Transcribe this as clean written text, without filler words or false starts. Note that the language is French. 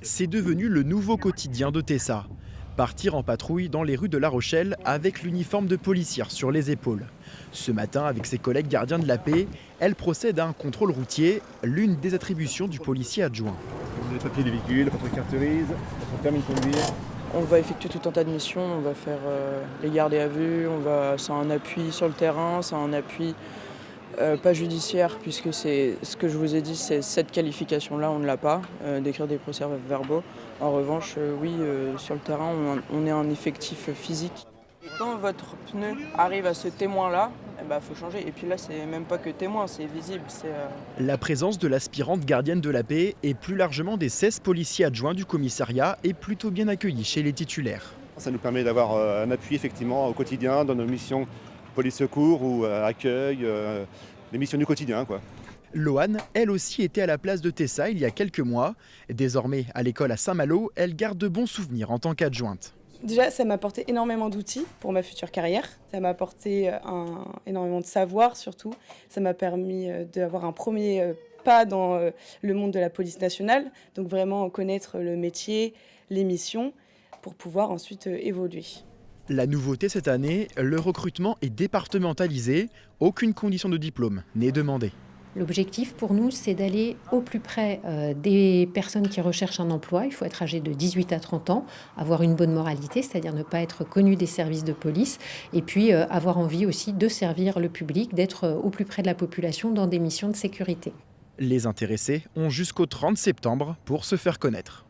C'est devenu le nouveau quotidien de Tessa. Partir en patrouille dans les rues de La Rochelle avec l'uniforme de policière sur les épaules. Ce matin, avec ses collègues gardiens de la paix, elle procède à un contrôle routier, l'une des attributions du policier adjoint. Les papiers des véhicules, votre carte grise, votre permis de conduire. On va effectuer tout un tas de missions, on va faire les gardes à vue, c'est un appui sur le terrain, c'est un appui pas judiciaire, puisque c'est ce que je vous ai dit, c'est cette qualification-là, on ne l'a pas, d'écrire des procès-verbaux. En revanche, oui, sur le terrain, on est un effectif physique. Et quand votre pneu arrive à ce témoin-là, faut changer. Et puis là, c'est même pas que témoin, c'est visible. La présence de l'aspirante gardienne de la paix et plus largement des 16 policiers adjoints du commissariat est plutôt bien accueillie chez les titulaires. Ça nous permet d'avoir un appui effectivement au quotidien dans nos missions police-secours ou accueil, les missions du quotidien, quoi. Loane, elle aussi, était à la place de Tessa il y a quelques mois. Désormais, à l'école à Saint-Malo, elle garde de bons souvenirs en tant qu'adjointe. Déjà, ça m'a apporté énormément d'outils pour ma future carrière. Ça m'a apporté énormément de savoir surtout. Ça m'a permis d'avoir un premier pas dans le monde de la police nationale. Donc vraiment connaître le métier, les missions, pour pouvoir ensuite évoluer. La nouveauté cette année, le recrutement est départementalisé. Aucune condition de diplôme n'est demandée. L'objectif pour nous, c'est d'aller au plus près des personnes qui recherchent un emploi. Il faut être âgé de 18 à 30 ans, avoir une bonne moralité, c'est-à-dire ne pas être connu des services de police, et puis avoir envie aussi de servir le public, d'être au plus près de la population dans des missions de sécurité. Les intéressés ont jusqu'au 30 septembre pour se faire connaître.